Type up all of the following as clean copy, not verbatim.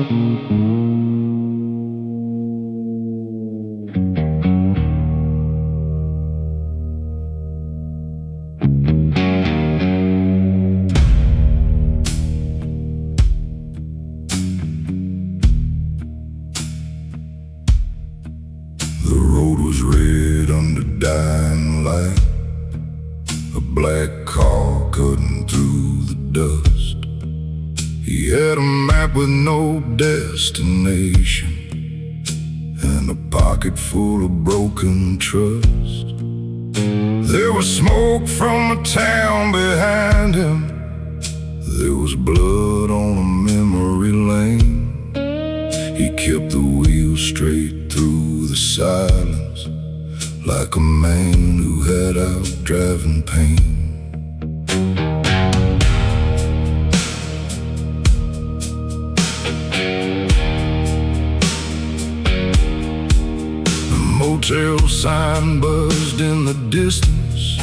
The road was red under dying light, a black car cutting through the dust. He had a map with no destination and a pocket full of broken trust. There was smoke from a town behind him. There was blood on a memory lane. He kept the wheel straight through the silence, like a man who had out driving pain. The motel sign buzzed in the distance,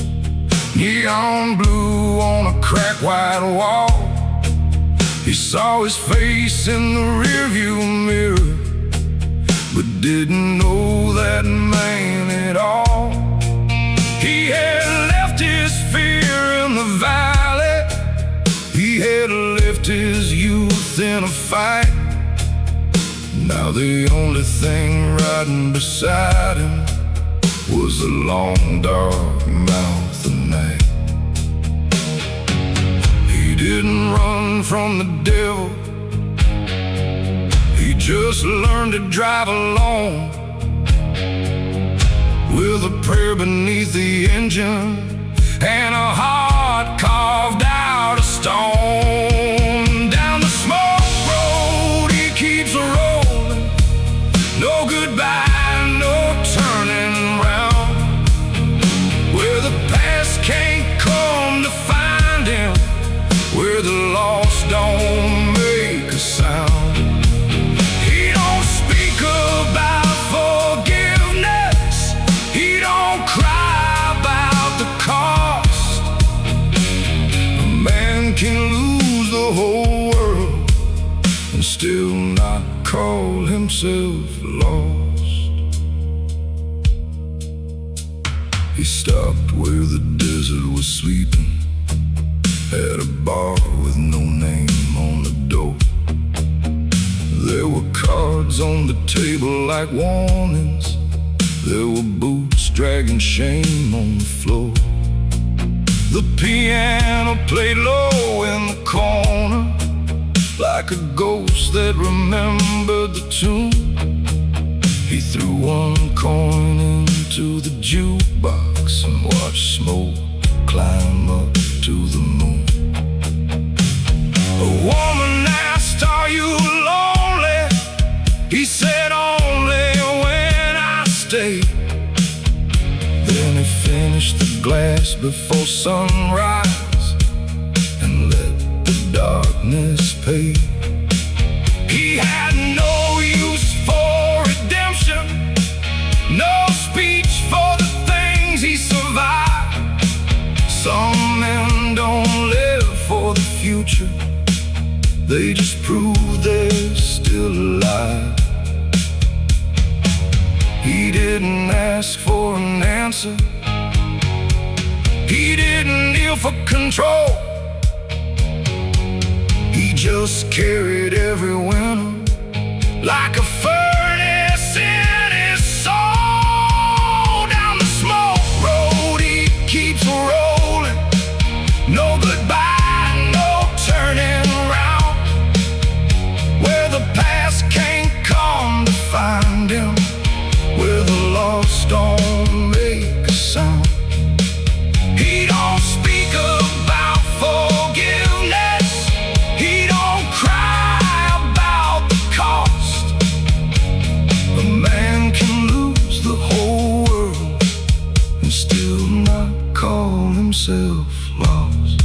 neon blue on a cracked white wall. He saw his face in the rearview mirror, but didn't know that man at all. He had left his fear in the valley. He had left his youth in a fight. Now the only thing riding beside him was the long dark mouth of night. He didn't run from the devil, he just learned to drive alone, with a prayer beneath the engine and a heart carved out of stone. Down the smoke road he keeps rolling, no goodbye, no turning round, where the past can't come to find him, where the lost don't make a sound. He don't speak about forgiveness, he don't cry about the cost. A man can lose the whole world and still not call himself lost. He stopped where the desert was sleeping, at a bar with no name on the door. There were cards on the table like warnings, there were boots dragging shame on the floor. The piano played low in the corner, like a ghost that remembered the tune. He threw one coin into the jukebox and watched smoke climb up to the moon. A woman asked, "Are you lonely?" He said, "Only when I stay." Then he finished the glass before sunrise and let the darkness pay. He had no use for redemption, no speech for the things he survived. Some men don't live for the future, they just prove they're still alive. He didn't ask for an answer, he didn't kneel for control. He just carried every winter like a furnace in his soul. Down the smoke road he keeps rolling, no goodbye, no turning around, where the past can't come to find him, where the lost don't make a sound. He don't speak about forgiveness, he don't cry about the cost. A man can lose the whole world and still not call himself lost.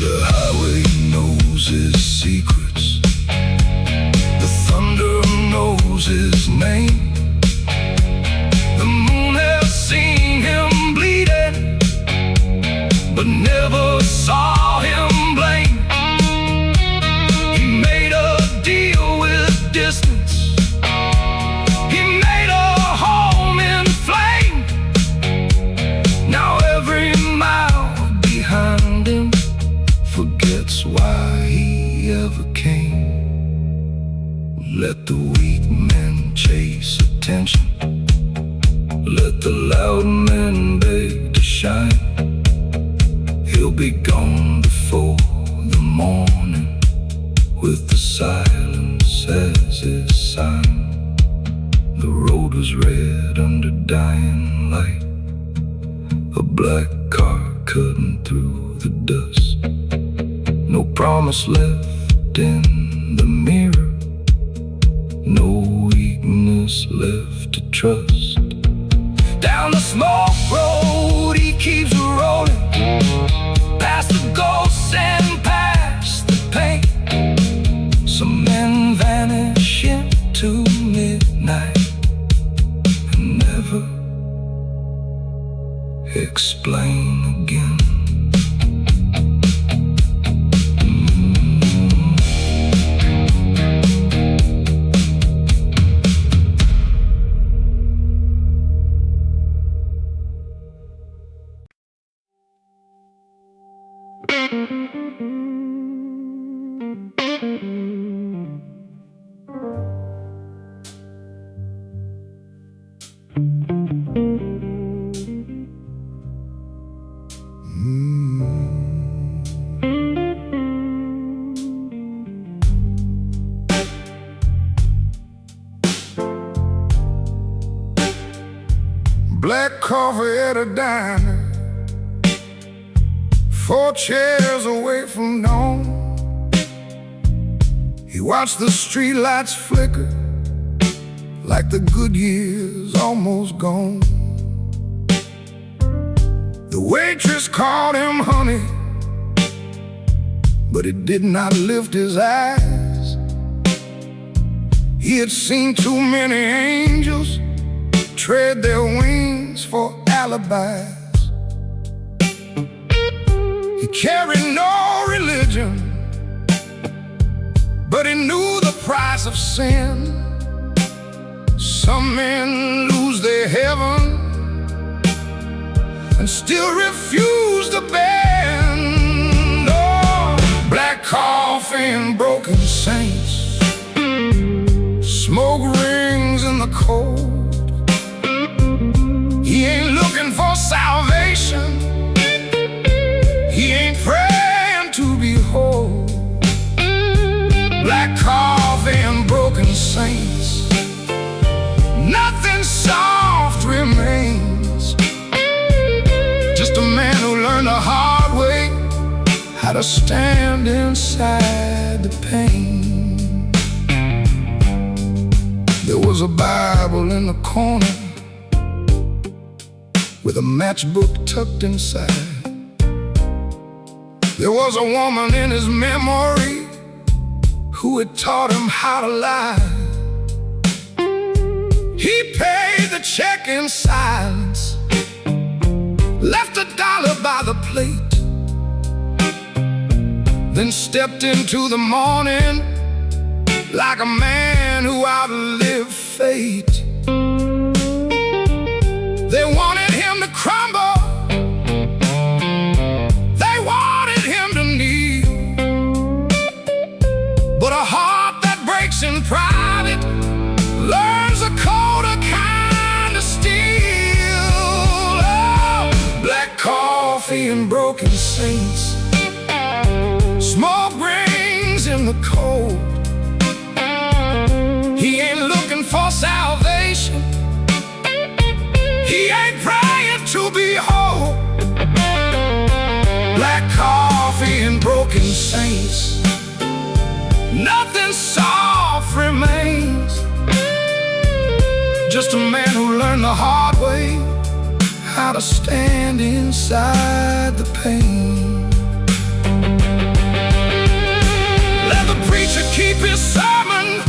The highway knows his secrets, the thunder knows his name. The moon has seen him bleeding, but never saw him blame. be gone before the morning, with the silence as his sign. The road was red under dying light, a black car cutting through the dust. No promise left in the mirror, no weakness left to trust. Down the smoke road he keeps rolling, past the ghosts and past the paint. Some men vanish into midnight and never explain again. Black coffee at a diner, 4 chairs away from dawn. He watched the streetlights flicker like the good years almost gone. The waitress called him honey, but it did not lift his eyes. He had seen too many angels trade their wings for alibis. He carried no religion, but he knew the price of sin. Some men lose their heaven and still refuse to bend. Oh, black coffee and broken saints, smoke rings in the cold. He ain't looking for salvation, he ain't praying to be whole. Black coffee and broken saints, nothing soft remains. Just a man who learned the hard way how to stand inside the pain. There was a Bible in the corner with a matchbook tucked inside. There was a woman in his memory who had taught him how to lie. He paid the check in silence, left $1 by the plate, then stepped into the morning like a man who outlived fate. They wanted him to crumble, they wanted him to kneel, but a heart that breaks in private learns a colder kind of steel. Oh, black coffee and broken saints, smoke rings in the cold. He ain't looking for salvation, he ain't praying to be whole. Black coffee and broken saints, nothing soft remains. Just a man who learned the hard way how to stand inside the pain. Let the preacher keep his sermon,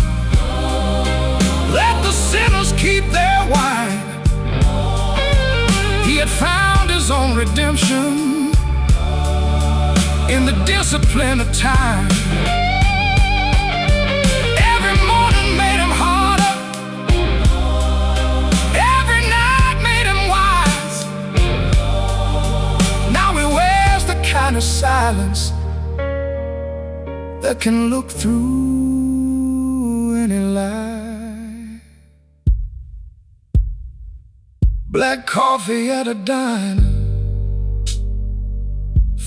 let the sinners keep their wine. He had found his own redemption in the discipline of time. Every morning made him harder, every night made him wise. Now he wears the kind of silence that can look through any lie. Black coffee at a diner,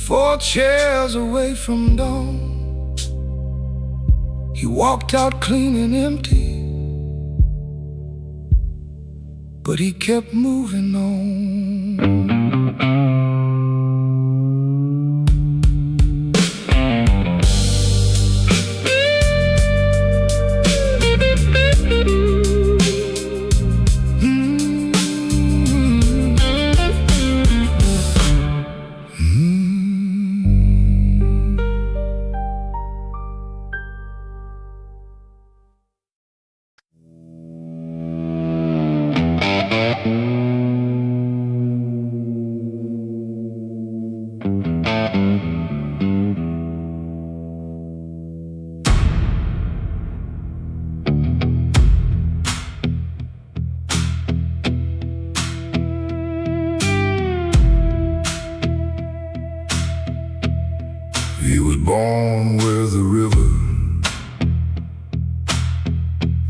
4 chairs away from dawn, he walked out clean and empty, but he kept moving on. He was born where the river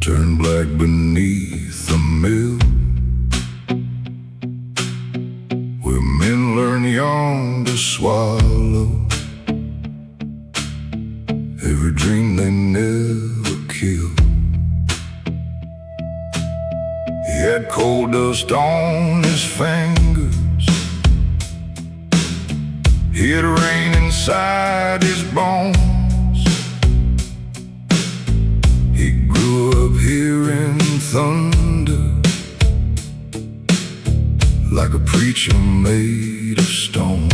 turned black beneath the mill, where men learn young to swallow every dream they never kill. He had coal dust on his fingers, he had rain inside his bones. He grew up hearing thunder, like a preacher made of stone.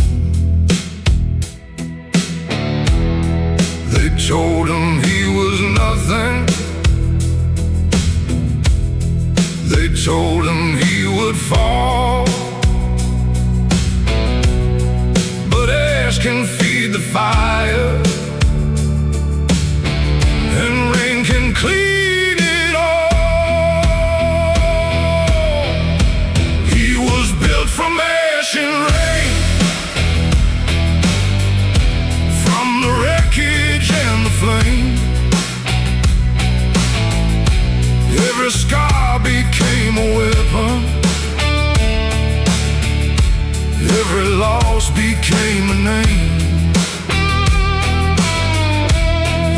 They told him he was nothing, they told him he would fall, can feed the fire, and rain can clean it all. He was built from ash and rain, from the wreckage and the flame. Every scar became a weapon, every loss became a name.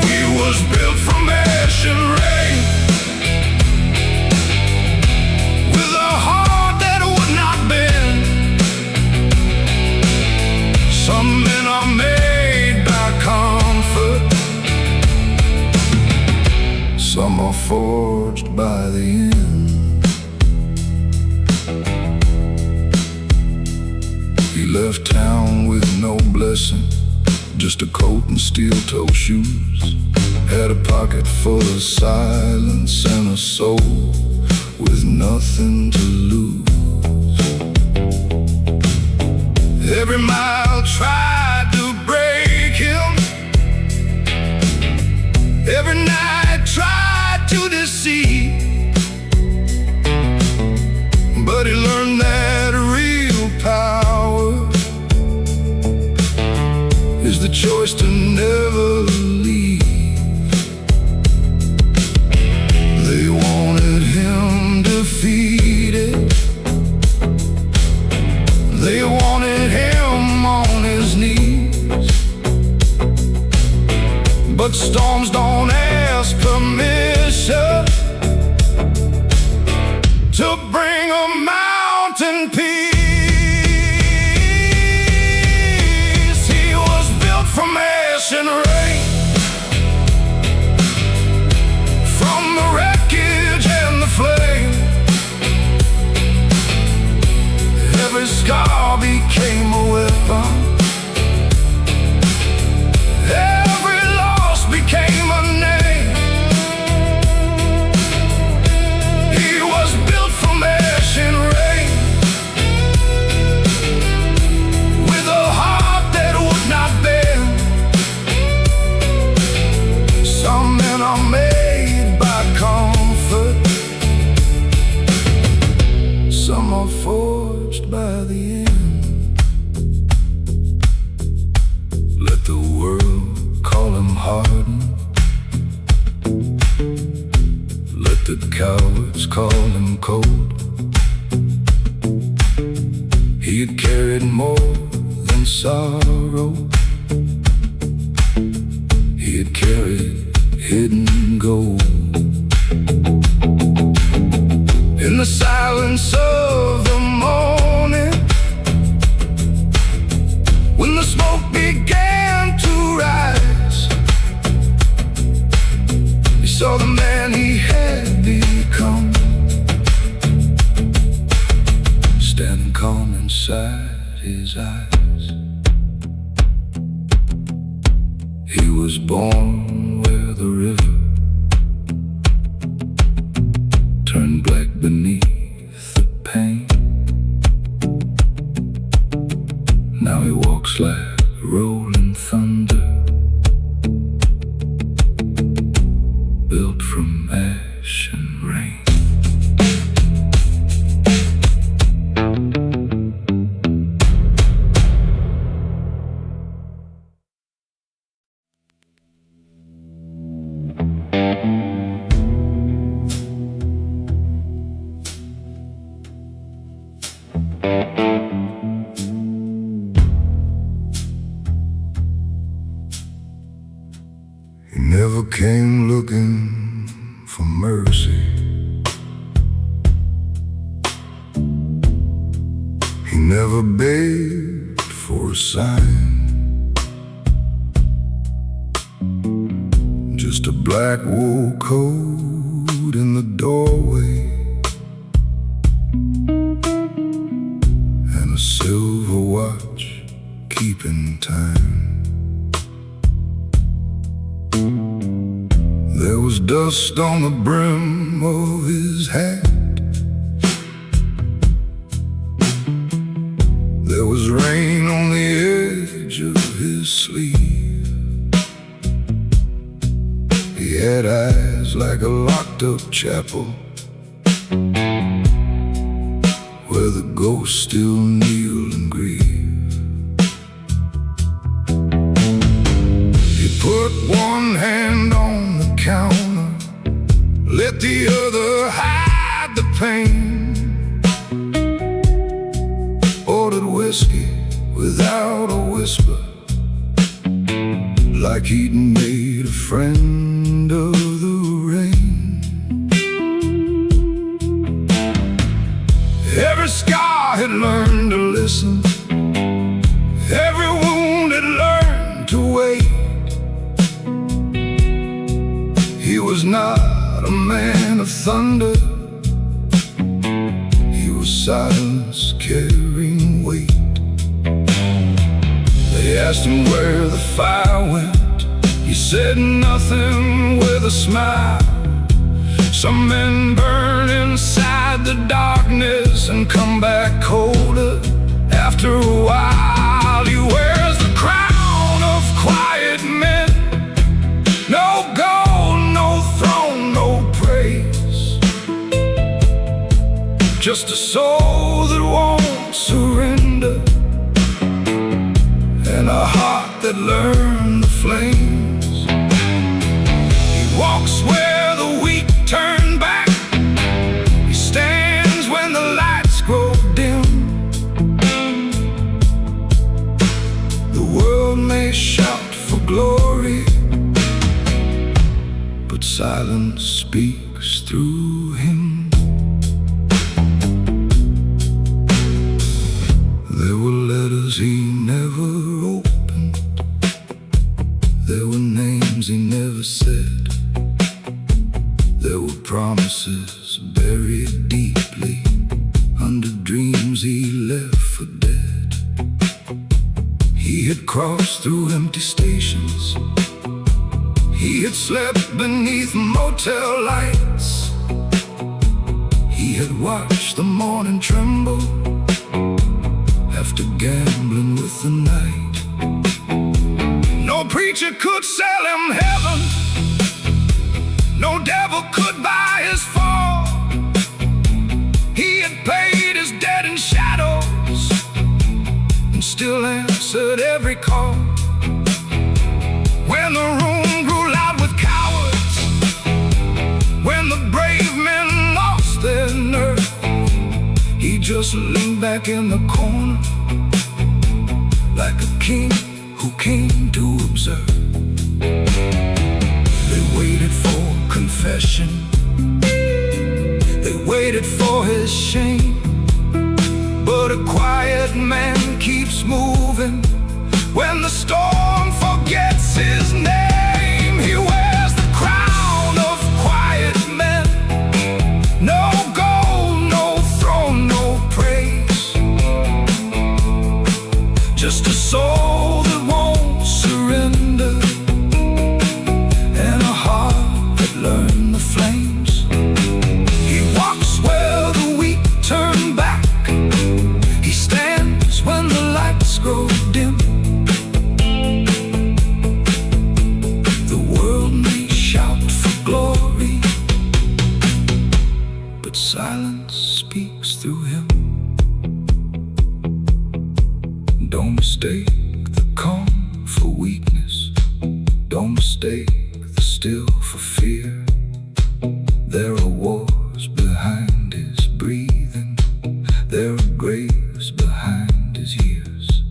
He was built from ash and rain, with a heart that would not bend. Some men are made by comfort, some are forged by the end. He left town with no blessing, just a coat and steel-toe shoes. Had a pocket full of silence and a soul with nothing to lose. Every mile tried to break him, every night tried to deceive, but he learned that real power is the choice to never leave. They wanted him defeated, they wanted him on his knees, but storms don't ask permission to bring a mountain peace. From ash and rain, from the wreckage and the flame. Every scar became a weapon, every loss became a name. He was built from ash and rain, with a heart that would not bend. Some men are made by comfort, some are forged by the end. Let the world call him hardened, let the cowards call him cold. He had carried more than sorrow, sorrow he had carried hidden gold. In the silence of the morning, when the smoke began to rise, he saw the man he had become, standing calm inside his eyes. He was born where the river turned black beneath the pain. Now he walks like rolling thunder, built from ash and rain. He never came looking for mercy. He never begged for a sign, just a black wool coat in the doorway and a silver watch keeping time. There was dust on the brim of his hat. There was rain on the edge of his sleeve. He had eyes like a locked-up chapel where the ghosts still kneel and grieve. He put one hand on the counter, let the other hide the pain. Ordered whiskey without a whisper, like he'd made a friend of the rain. Every scar had learned to listen, every wound had learned to wait. He was not a man of thunder, he was silence carrying weight. They asked him where the fire went, he said nothing with a smile. Some men burn inside the darkness and come back colder after a while. He wears the crown of quiet men, no gold, no throne, no praise, just a soul that won't surrender and a heart that learned the flames. He walks where the weak turn back, he stands when the lights grow dim. The world may shout for glory, but silence speaks through him. There were letters he never opened, there were names he never said, there were promises buried deeply under dreams he left for dead. He had crossed through empty stations, he had slept beneath motel lights, he had watched the morning tremble after gambling with the night. No preacher could sell him heaven, no devil could buy his fall. He had paid his debt in shadows and still answered every call. When the room grew loud with cowards, when the brave men lost their nerve, he just leaned back in the corner like a king who came to observe. They waited for confession, they waited for his shame. But a quiet man keeps moving when the storm forgets his name. He wears the crown of quiet men. No gold, no throne, no praise. Just a soul that won't surrender, and a heart that learned the flames. He walks where the weak turn back. He stands when the lights grow dim. The world may shout for glory, but silence speaks through him. Don't mistake the calm for weakness. Don't mistake the still for fear. There are wars behind his breathing. There are graves behind his years.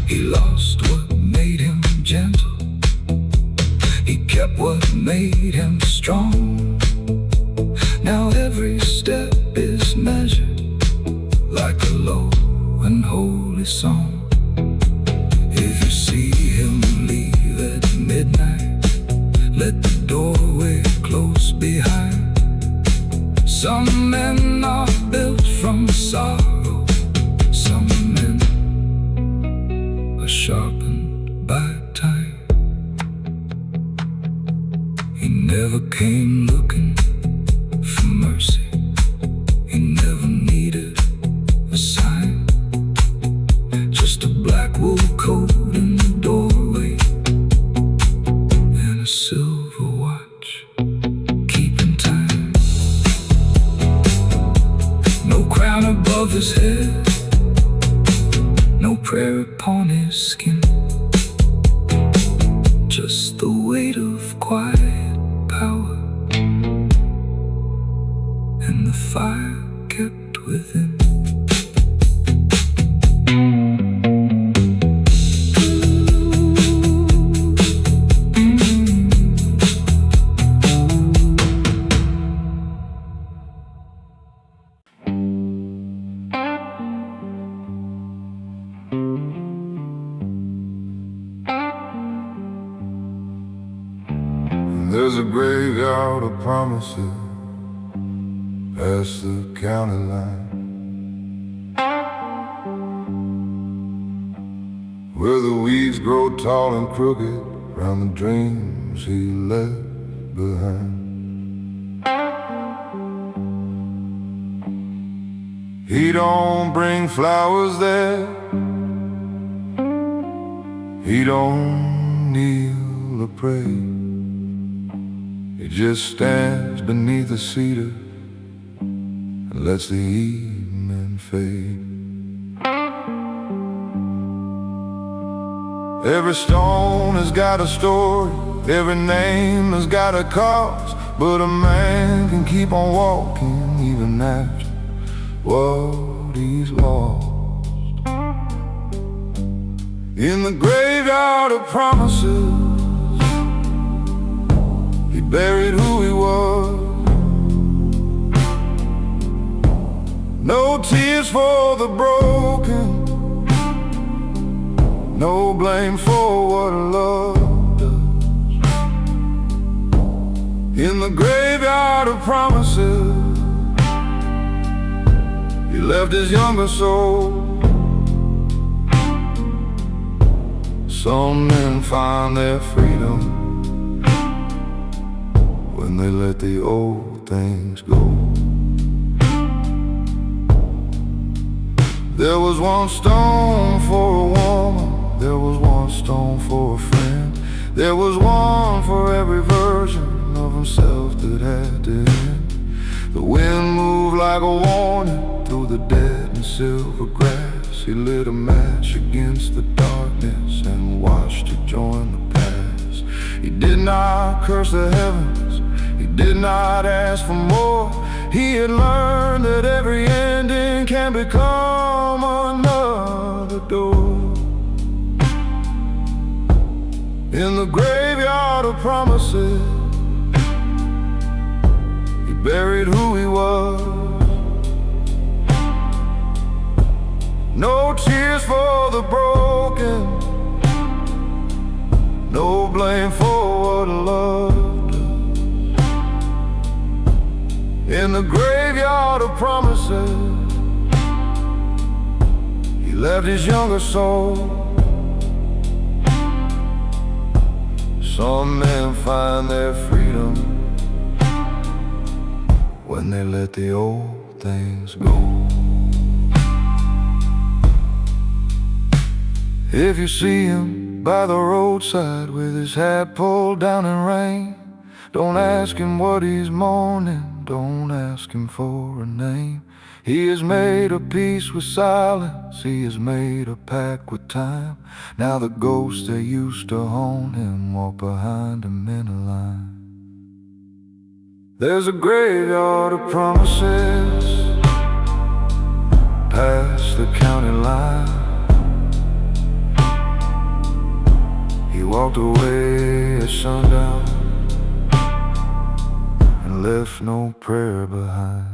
He lost what made him gentle. He kept what made him strong. Now every step is measured like a low and holy song. If you see him leave at midnight, let the doorway close behind. Some men are built from sorrow, some men are sharpened by time. He never came looking for mercy, he never needed a sign. Just a black wool coat in the doorway and a silver watch keeping time. No crown above his head, no prayer upon his skin. Just the weight of quiet power and the fire kept within. There's a graveyard of promises past the county line, where the weeds grow tall and crooked round the dreams he left behind. He don't bring flowers there, he don't kneel or pray. He just stands beneath a cedar and lets the evening fade. Every stone has got a story, every name has got a cause, but a man can keep on walking even after what he's lost. In the graveyard of promises, he buried who he was. No tears for the broken, no blame for what love does. In the graveyard of promises, he left his younger soul. Some men find their freedom when they let the old things go. There was one stone for a woman, there was one stone for a friend, there was one for every version of himself that had to end. The wind moved like a warning through the dead and silver grass. He lit a match against the darkness and watched it join the past. He did not curse the heavens, he did not ask for more. He had learned that every ending can become another the door. In the graveyard of promises, he buried who he was. No tears for the broken, no blame for what love does. In the graveyard of promises, he left his younger soul. Some men find their freedom when they let the old things go. If you see him by the roadside with his hat pulled down in rain, don't ask him what he's mourning, don't ask him for a name. He has made a peace with silence, he has made a pact with time. Now the ghosts that used to haunt him walk behind him in a line. There's a graveyard of promises past the county line. He walked away at sundown and left no prayer behind.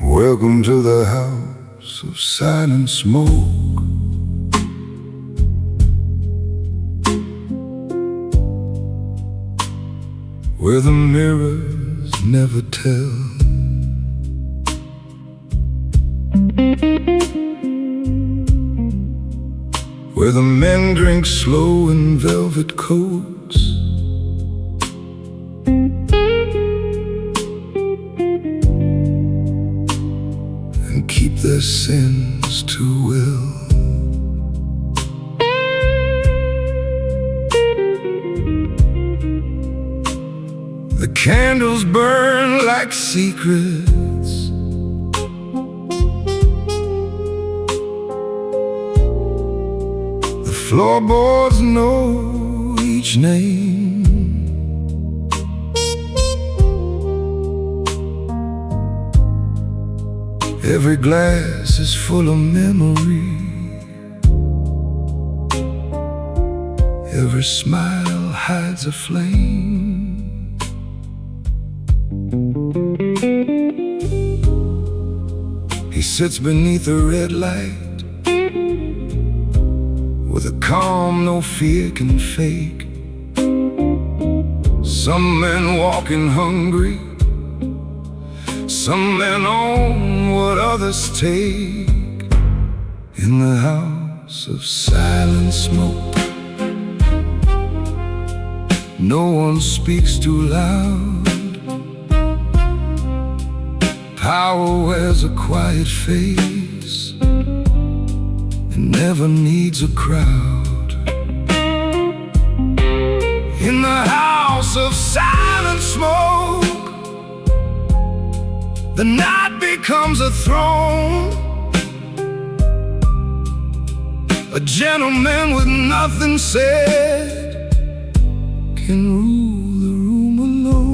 Welcome to the house of silent smoke, where the mirrors never tell. Where the men drink slow in velvet coats, and keep their sins to will. The candles burn like secrets, the floorboards know each name. Every glass is full of memory, every smile hides a flame. He sits beneath a red light with a calm no fear can fake. Some men walking hungry, some men own what others take. In the house of silent smoke, no one speaks too loud. Power wears a quiet face and never needs a crowd. In the house of silent smoke, the night becomes a throne. A gentleman with nothing said can rule the room alone.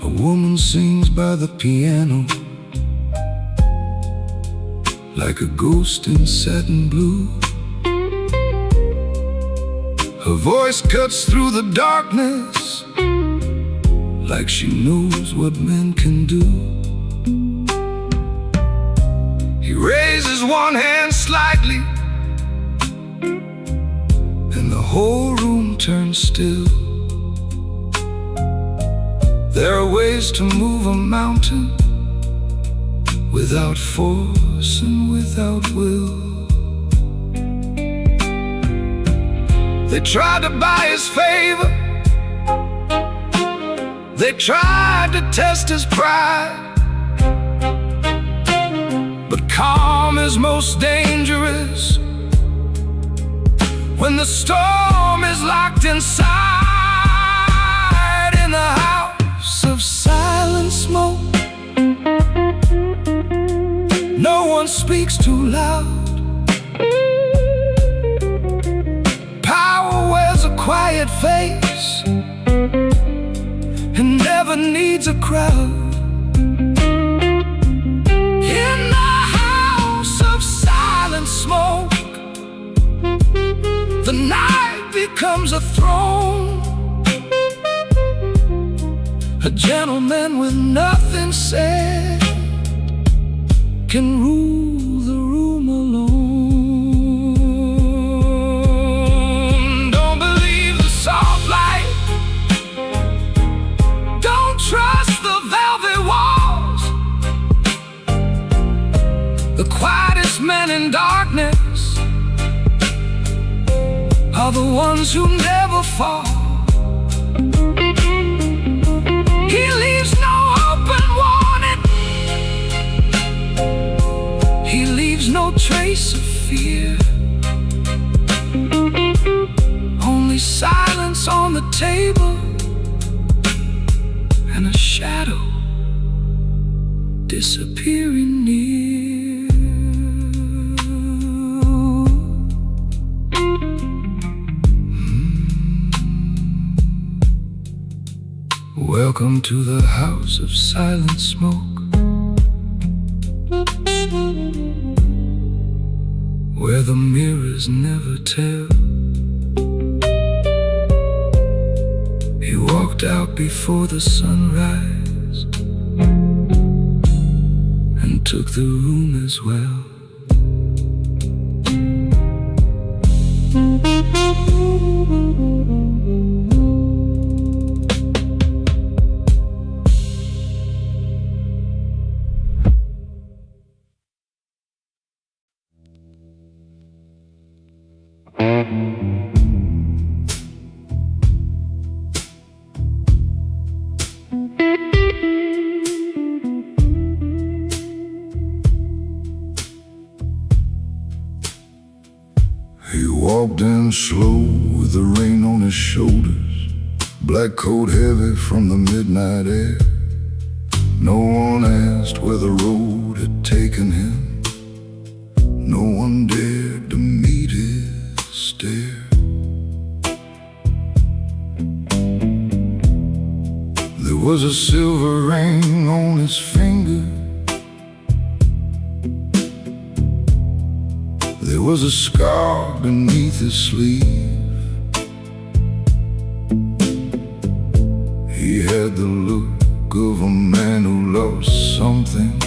A woman sings by the piano like a ghost in satin blue. Her voice cuts through the darkness like she knows what men can do. He raises one hand slightly and the whole room turns still. There are ways to move a mountain without force and without will. They tried to buy his favor, they tried to test his pride. But calm is most dangerous when the storm is locked inside. In the house of silent smoke, no one speaks too loud. Power wears a quiet face and never needs a crowd. In the house of silent smoke, the night becomes a throne. A gentleman with nothing said can rule the room alone. Don't believe the soft light, don't trust the velvet walls. The quietest men in darkness are the ones who never fall. He leaves no open warning, he leaves no trace of fear. Only silence on the table and a shadow disappearing near. Welcome to the house of silent smoke, where the mirrors never tell. He walked out before the sunrise and took the room as well. He walked in slow with the rain on his shoulders, black coat heavy from the midnight air. No one asked where the road had taken him, no one dared to meet his stare. There was a silver ring on his finger, there was a scar beneath his sleeve. He had the look of a man who lost something,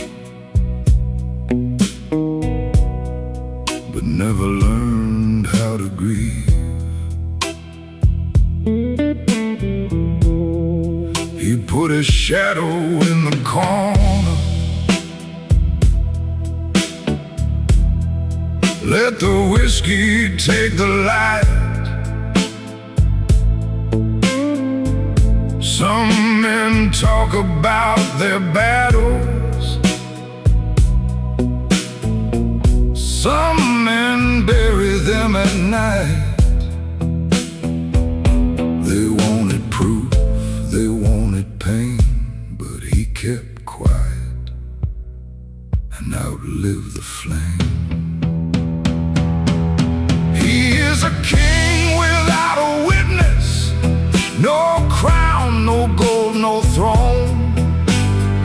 but never learned how to grieve. He put his shadow in the corner, let the whiskey take the light. Some men talk about their battles, some men bury them at night. They wanted proof, they wanted pain, but he kept quiet and outlived the flame. He is a king without a witness, no crown, no gold, no throne.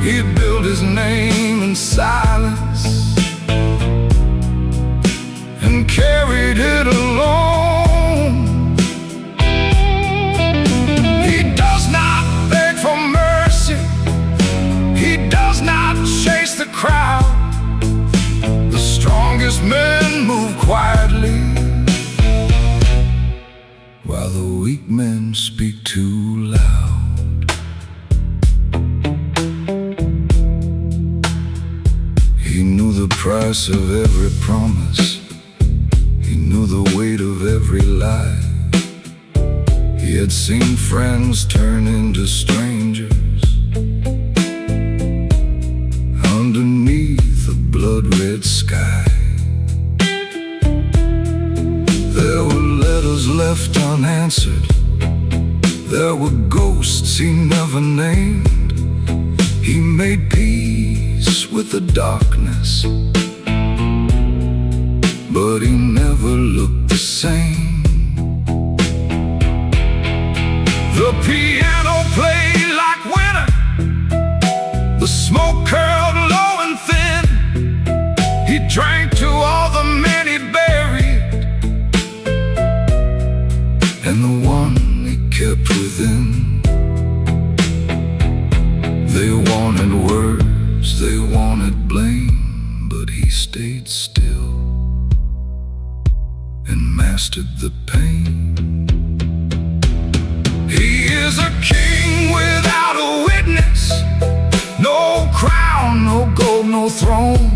He built his name in silence and carried it alone. He does not beg for mercy, he does not chase the crowd. The strongest men move quietly, while the weak men speak too loud. price of every promise. He knew the weight of every lie. He had seen friends turn into strangers underneath a blood-red sky. There were letters left unanswered. There were ghosts he never named. He made peace with the darkness, but he never looked the same. The piano played like winter. The smoke curled low and thin. He drank to all the men he buried, and the one he kept within. They wanted words, they wanted blame, but he stayed still and mastered the pain. He is a king without a witness. No crown, no gold, no throne.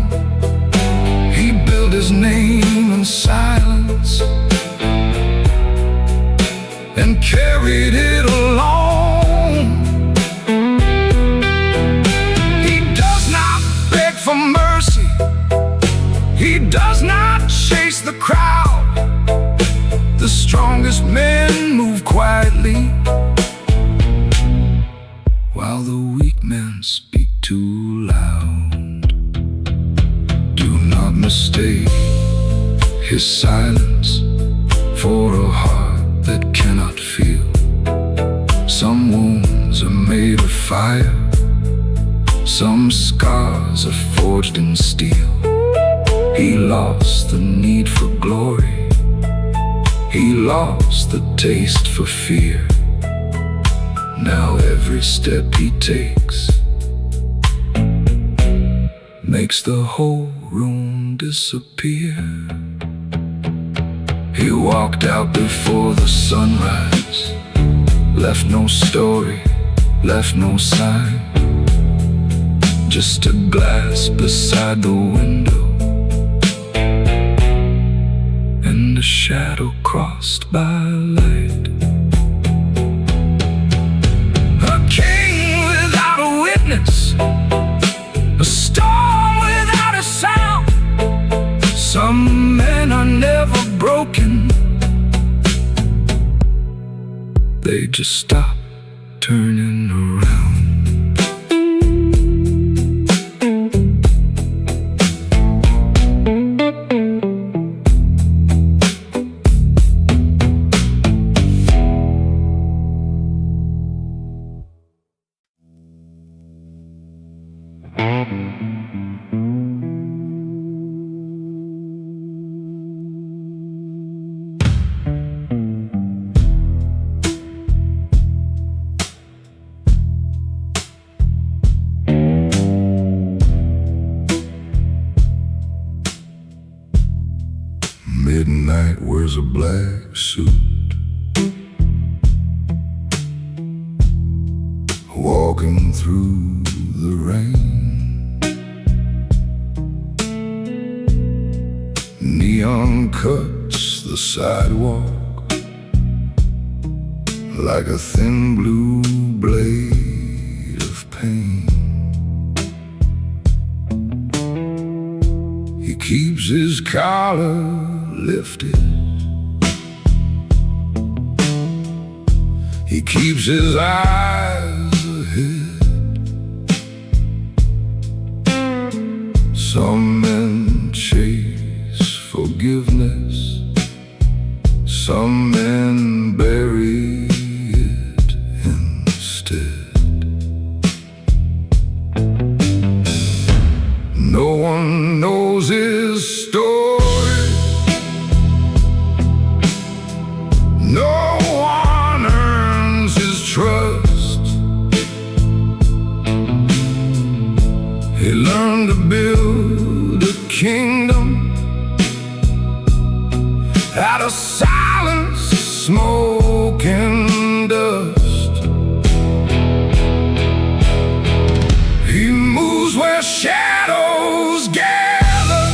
He built his name in silence and carried it alone. He does not beg for mercy. He does not chase the crowd. The strongest men move quietly, while the weak men speak too loud. Do not mistake his silence for a heart that cannot feel. Some wounds are made of fire, some scars are forged in steel. He lost the need for glory. He lost the taste for fear. Now every step he takes makes the whole room disappear. He walked out before the sunrise, left no story, left no sign, just a glass beside the window, and a shadow crossed by light. A king without a witness, a storm without a sound. Some men are never broken, they just stop turning around. Midnight wears a black suit, walking through the rain. Neon cuts the sidewalk like a thin blue blade of pain. He keeps his collar lifted, he keeps his eyes ahead. Some men chase forgiveness, some men bury it instead. No one knows his story. No one earns his trust. He learned to build a kingdom out of silence, smoke, and dust. He moves where shadows gather,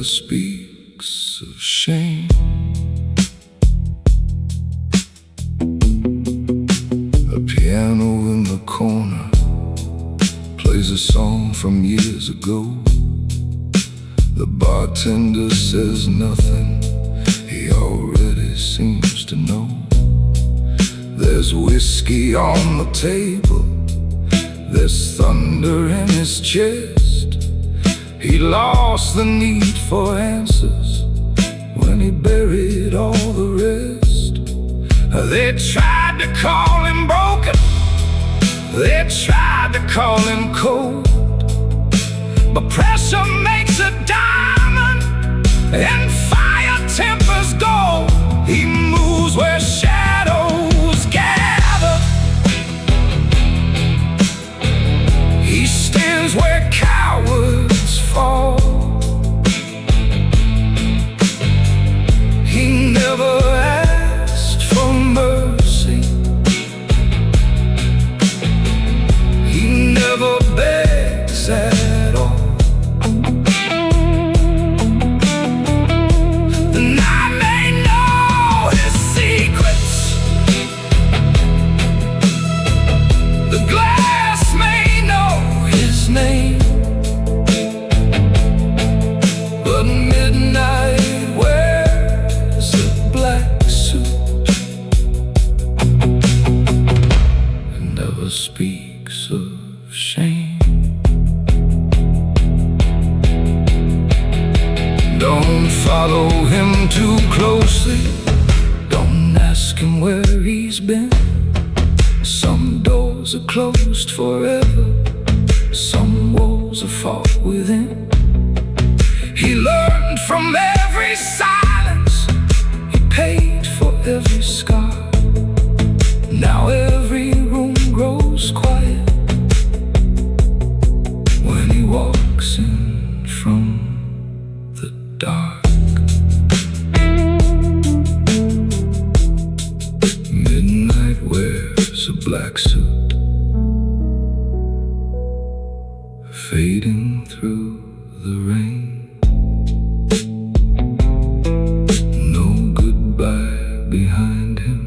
never speaks of shame. A piano in the corner plays a song from years ago. The bartender says nothing, he already seems to know. There's whiskey on the table, there's thunder in his chest. He lost the need for answers when he buried all the rest. They tried to call him broken, they tried to call him cold, but pressure makes a diamond and fire tempers gold. He moves where shadows gather, he stands where cowards fall. He never asked for mercy, he never begs at all. The night may know his secrets, the glass may know his name, but midnight wears a black suit and never speaks of shame. Don't follow him too closely, don't ask him where he's been. Some doors are closed forever, some walls are fought within. He learned from every silence, he paid for every scar. Now every room grows quiet when he walks in from the dark. Midnight wears a black suit, fading through the rain. No goodbye behind him,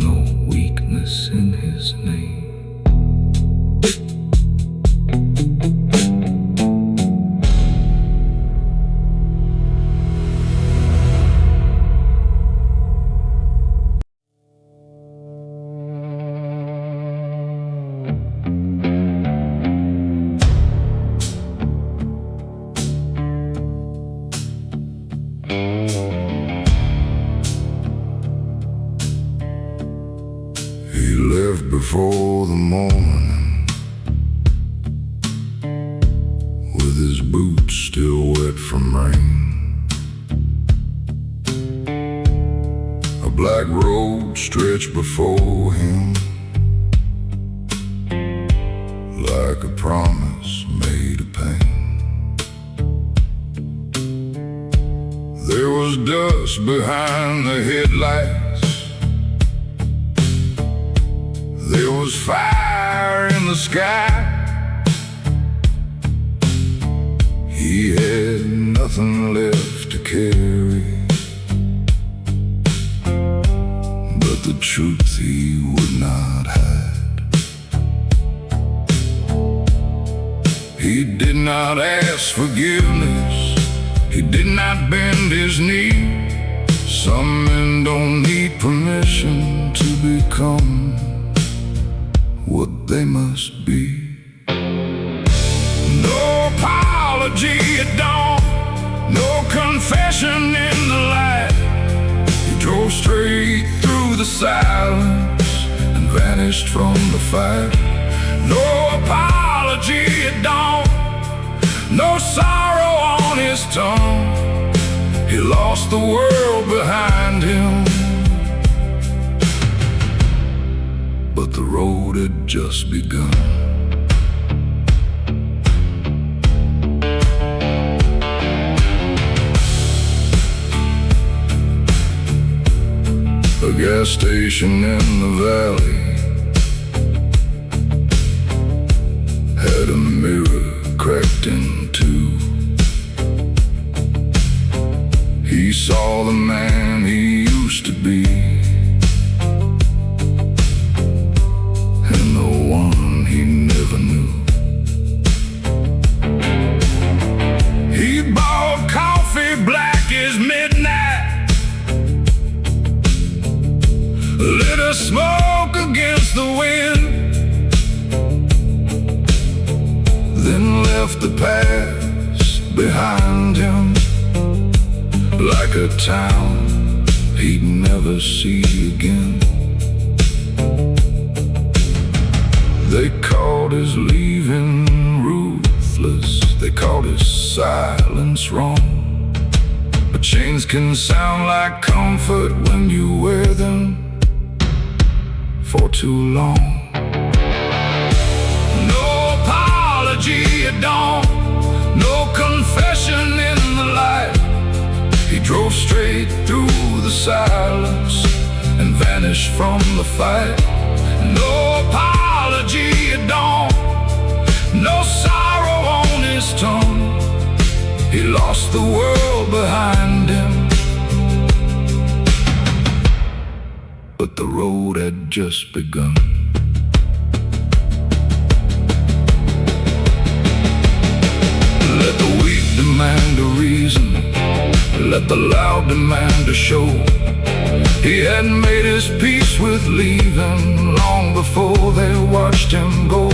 no weakness in his name. He left before the morning, with his boots still wet from rain. A black road stretched before him, like a promise made of pain. There was dust behind the headlights, there was fire in the sky. He had nothing left to carry, but the truth he would not hide. He did not ask forgiveness, he did not bend his knee. Some men don't need permission to become what they must be. No apology at dawn, no confession in the light. He drove straight through the silence and vanished from the fight. No apology at dawn, no sorrow on his tongue. He lost the world behind him, but the road had just begun. A gas station in the valley had a mirror cracked in two. left the past behind him, like a town he'd never see again. They called his leaving ruthless, they called his silence wrong. But chains can sound like comfort when you wear them for too long. No apology at dawn, no confession in the light. He drove straight through the silence and vanished from the fight. No apology at dawn, no sorrow on his tongue. He lost the world behind him, but the road had just begun. Let the weak demand a reason, let the loud demand a show. He had made his peace with leaving long before they watched him go.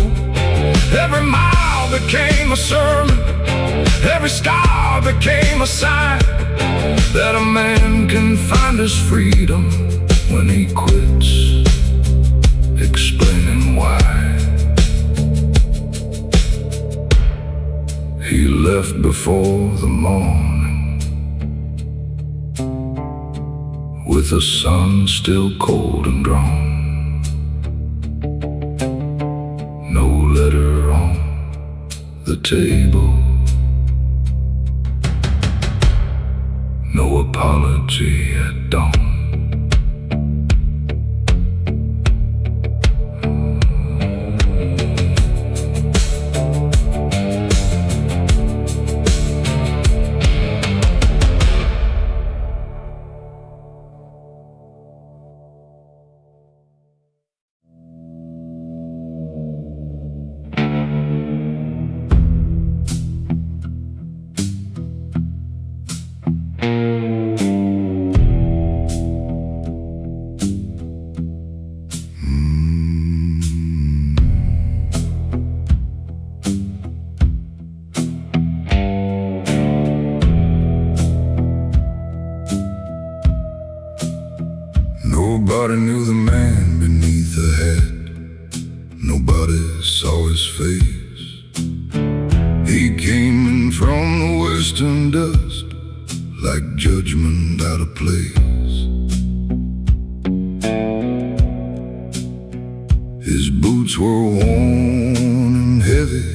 Every mile became a sermon, every star became a sign that a man can find his freedom when he quits explaining why. He left before the morning, with the sun still cold and drawn. No letter on the table, no apology at dawn. Nobody knew the man beneath the hat, nobody saw his face. He came in from the western dust, like judgment out of place. His boots were worn and heavy,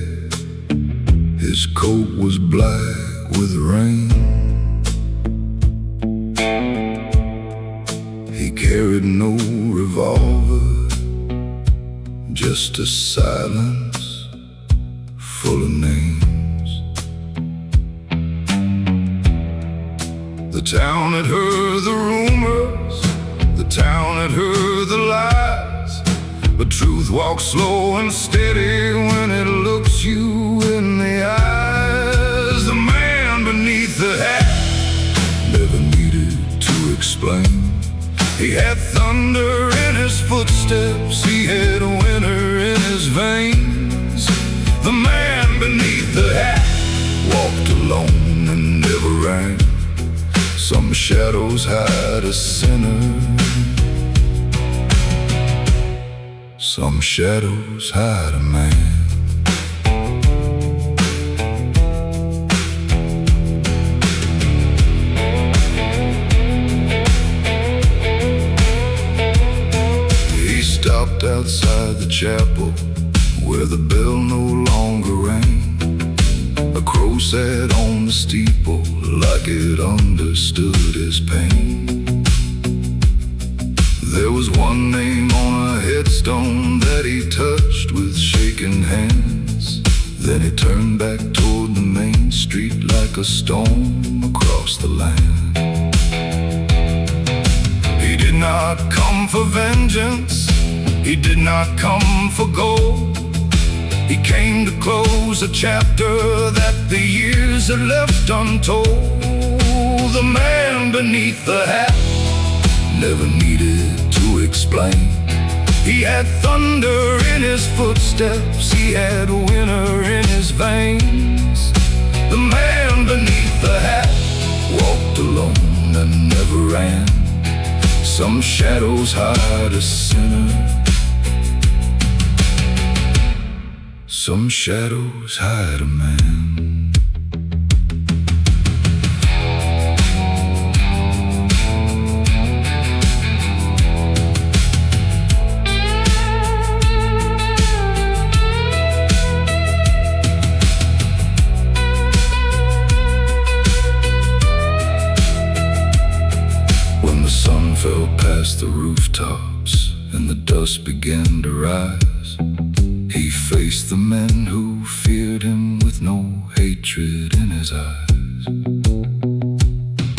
his coat was black with rain. He carried no revolver, just a silence full of names. The town had heard the rumors, the town had heard the lies, but truth walks slow and steady when it looks you in the eyes. The man beneath the hat never needed to explain. He had thunder in his footsteps, he had winter in his veins. The man beneath the hat walked alone and never ran. Some shadows hide a sinner, some shadows hide a man. Stopped outside the chapel where the bell no longer rang. A crow sat on the steeple like it understood his pain. There was one name on a headstone that he touched with shaking hands. Then he turned back toward the main street like a storm across the land. He did not come for vengeance, he did not come for gold. He came to close a chapter that the years had left untold. The man beneath the hat never needed to explain. He had thunder in his footsteps, he had winter in his veins. The man beneath the hat walked alone and never ran. Some shadows hide a sinner, some shadows hide a man. Fell past the rooftops and the dust began to rise. He faced the men who feared him with no hatred in his eyes.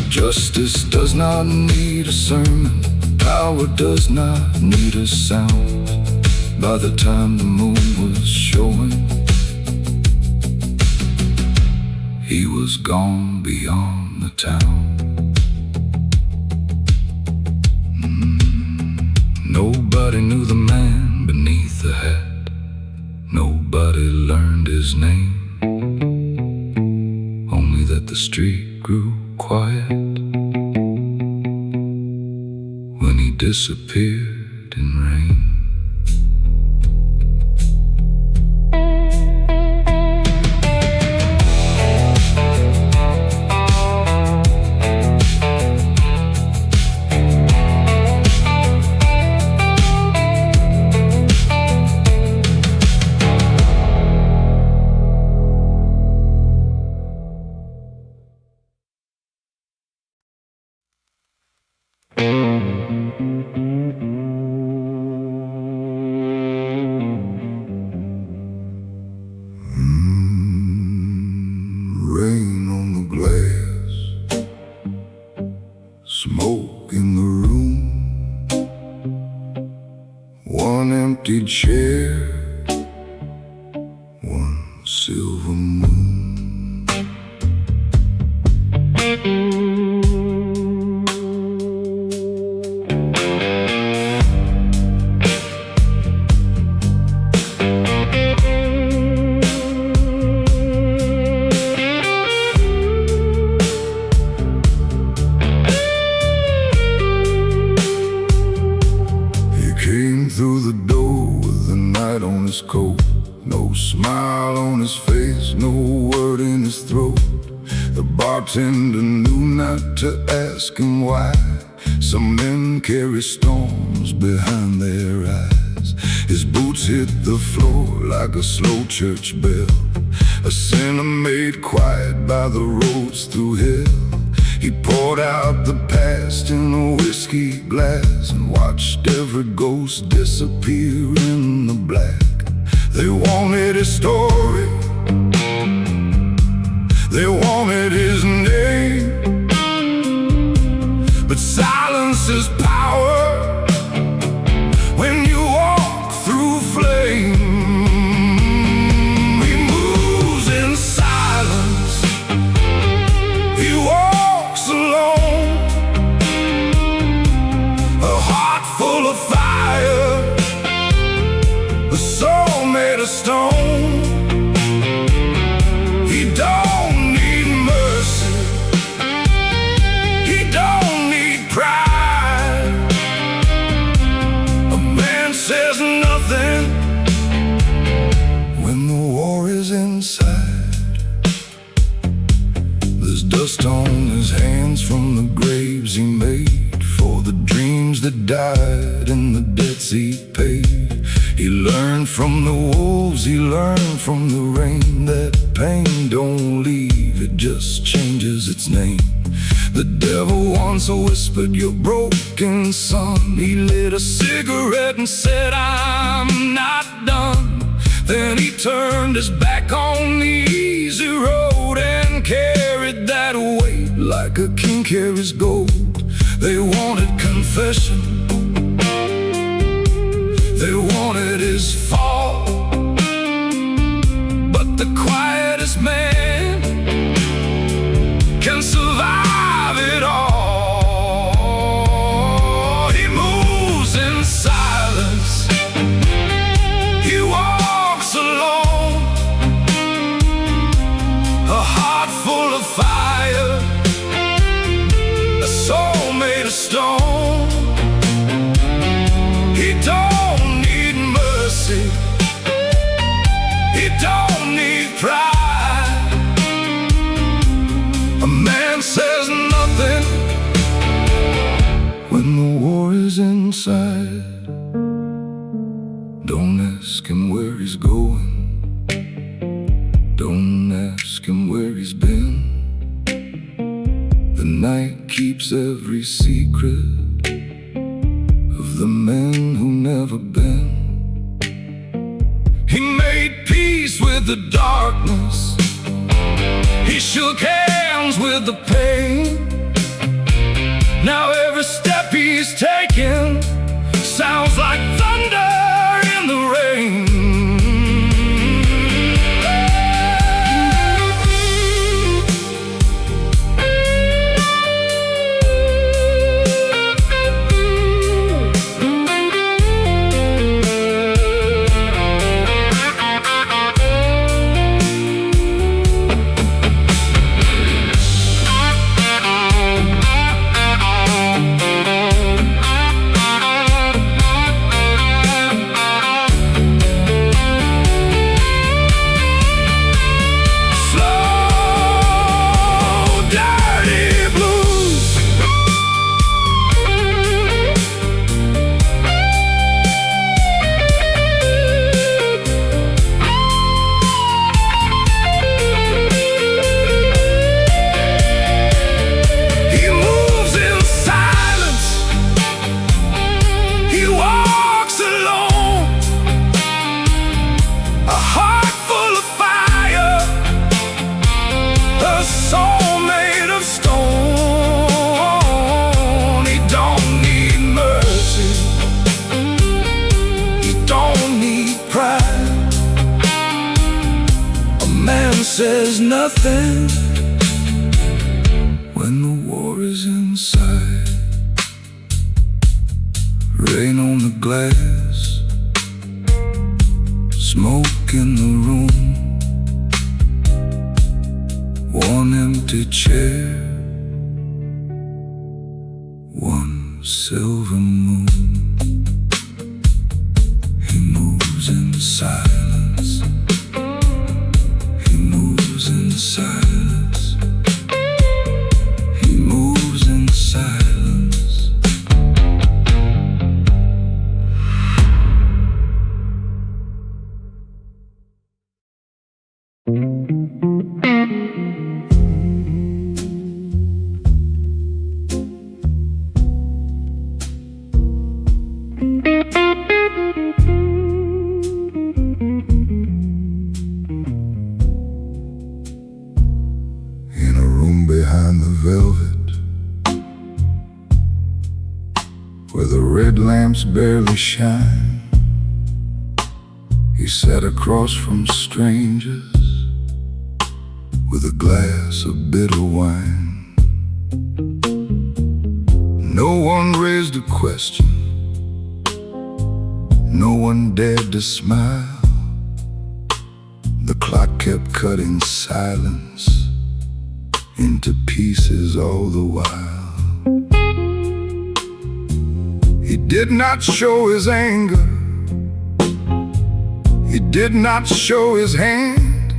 Justice does not need a sermon, power does not need a sound. By the time the moon was showing, he was gone beyond the town. Nobody knew the man beneath the hat. Nobody learned his name. Only that the street grew quiet when he disappeared in rain. Rain on the glass, smoke in the room, one empty chair, one silver moon. Through the door with the night on his coat, no smile on his face, no word in his throat. The bartender knew not to ask him why. Some men carry storms behind their eyes. His boots hit the floor like a slow church bell, a sinner made quiet by the roads through hell. He poured out the past in a whiskey glass and watched every ghost disappear in the black. They wanted his story, they wanted his name, but silence is power when you walk through flame. He moves in silence, he walks alone, a heart full of fire, a soul made of stone. He don't need mercy, he don't need pride. A man says nothing when the war is inside. There's dust on his hands from the graves he made for the dreams that died and the debts he paid. He learned from the wolves, he learned from the rain, that pain don't leave, it just changes its name. The devil once whispered, "You're broken, son." He lit a cigarette and said, "I'm not done." Then he turned his back on the easy road and carried that weight like a king carries gold. They wanted confession, they wanted his fall, but the quietest man can survive it all. He moves in silence, him where he's going. Don't ask him where he's been. The night keeps every secret of the men who never been. He made peace with the darkness. He shook hands with the pain. Now every step he's taking sounds like thunder in the rain. Says nothing when the war is inside. Rain on the glass, smoke in the room, one empty chair, one silver moon. He moves in silence. In silence, he moves in silence. Behind the velvet, where the red lamps barely shine, he sat across from strangers with a glass of bitter wine. No one raised a question, no one dared to smile. The clock kept cutting silence into pieces all the while. He did not show his anger, he did not show his hand.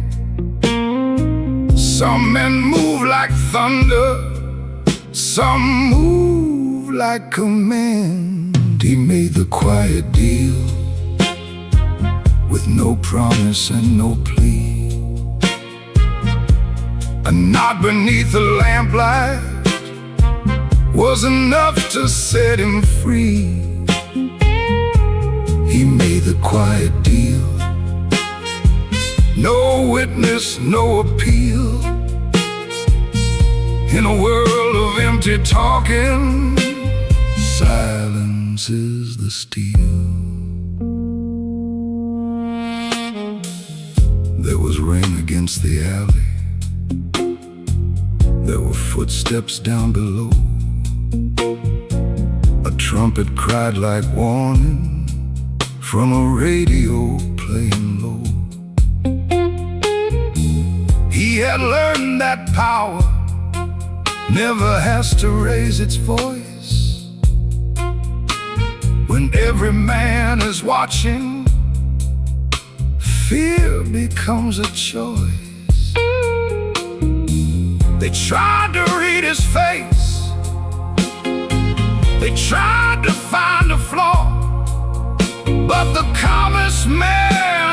Some men move like thunder, some move like command. He made the quiet deal with no promise and no plea. A nod beneath the lamplight was enough to set him free. He made the quiet deal, no witness, no appeal. In a world of empty talking, silence is the steel. There was rain against the alley. There were footsteps down below. A trumpet cried like warning from a radio playing low. He had learned that power never has to raise its voice. When every man is watching, fear becomes a choice. They tried to read his face, they tried to find a flaw, but the calmest man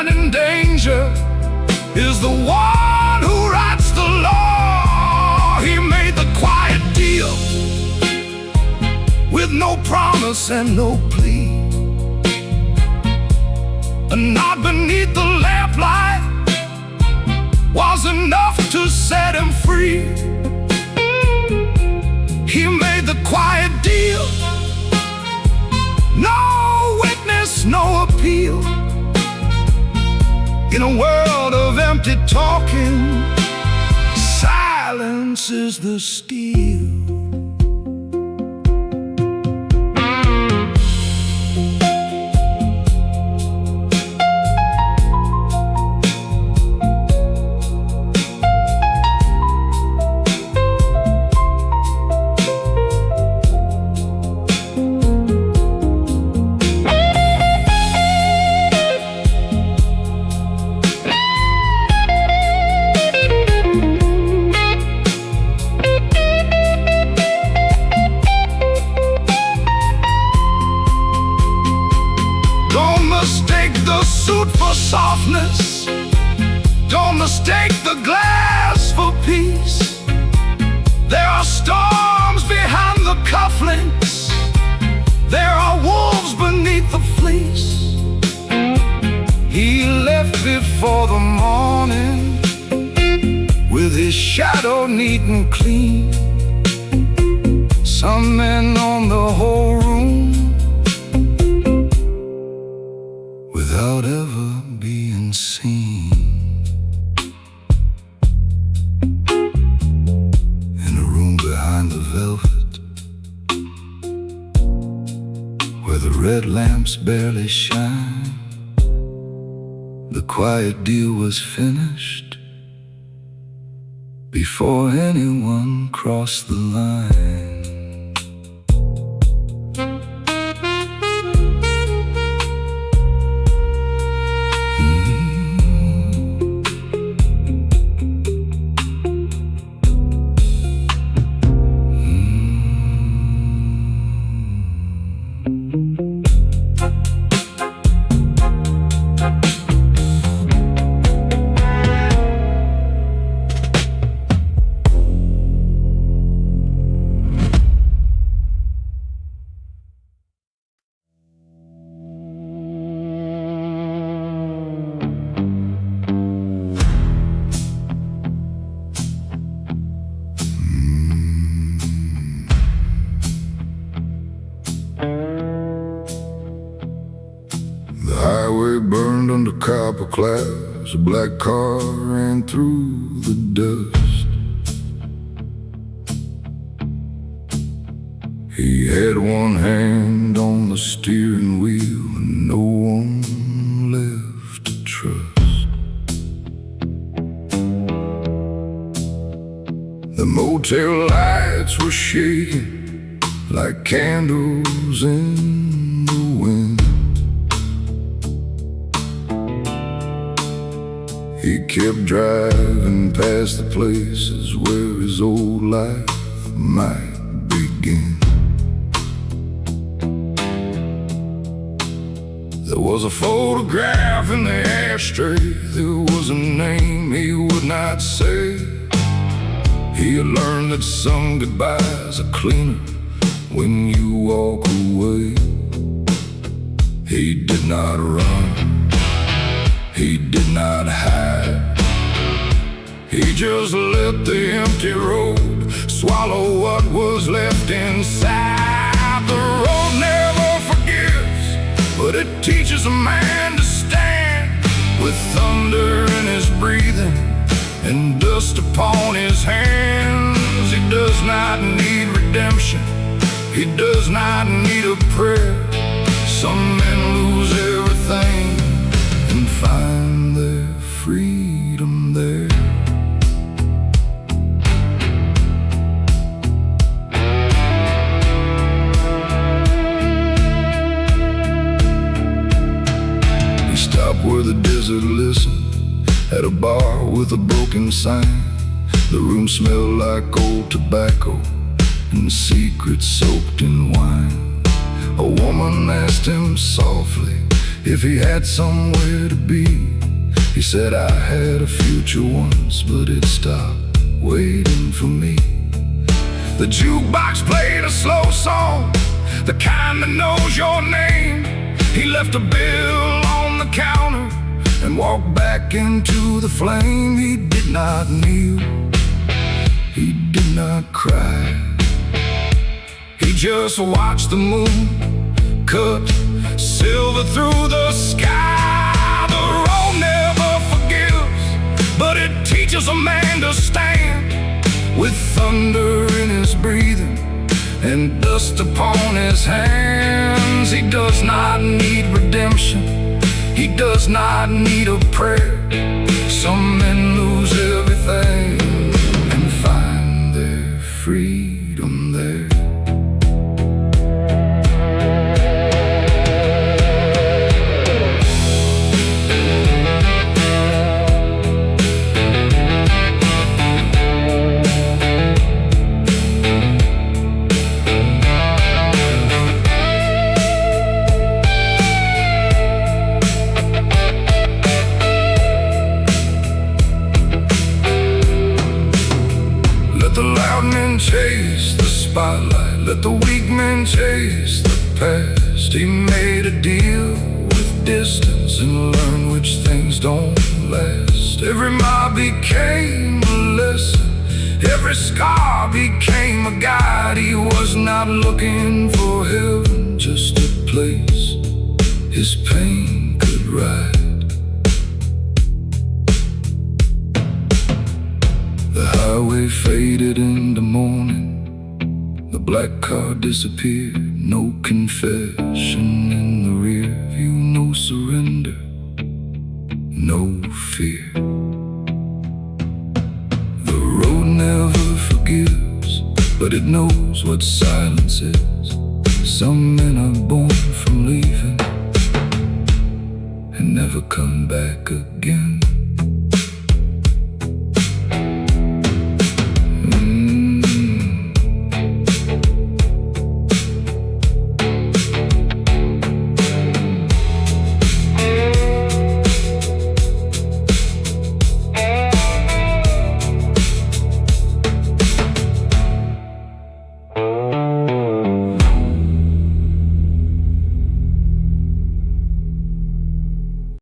promise and no plea. A nod beneath the lamplight was enough to set him free. He made the quiet deal, no witness, no appeal. In a world of empty talking, silence is the steel. The suit for softness, don't mistake the glass for peace. There are storms behind the cufflinks, there are wolves beneath the fleece. He left before the morning with his shadow neat and clean. Some men on the whole room without ever being seen. In a room behind the velvet, where the red lamps barely shine, the quiet deal was finished before anyone crossed the line. Highway burned under copper clouds. A black car ran through the dust. He had one hand on the steering wheel and no one left to trust. The motel lights were shaking like candles in the wind. He kept driving past the places where his old life might begin. There was a photograph in the ashtray. There was a name he would not say. He had learned that some goodbyes are cleaner when you walk away. He did not run, he did not hide. He just let the empty road swallow what was left inside. The road never forgives, but it teaches a man to stand with thunder in his breathing and dust upon his hands. He does not need redemption, he does not need a prayer. Some men lose everything and find their freedom there. He stopped where the desert listened, at a bar with a broken sign. The room smelled like old tobacco and secrets soaked in wine. A woman asked him softly if he had somewhere to be. He said, I had a future once, but it stopped waiting for me. The jukebox played a slow song the kind that knows your name. He left a bill on the counter and walked back into the flame. He did not kneel, he did not cry. He just watched the moon cut silver through the sky. The road never forgives, but it teaches a man to stand. With thunder in his breathing and dust upon his hands, he does not need redemption, he does not need a prayer. Some men lose everything and find their freedom there. Let the loud men chase the spotlight, let the weak men chase the past. He made a deal with distance and learned which things don't last. Every mile became a lesson, every scar became a guide. He was not looking for heaven, just a place his pain could ride. The highway faded in the morning, the black car disappeared. No confession in the rear view, no surrender, no fear. The road never forgives, but it knows what silence is. Some men are born from leaving and never come back again.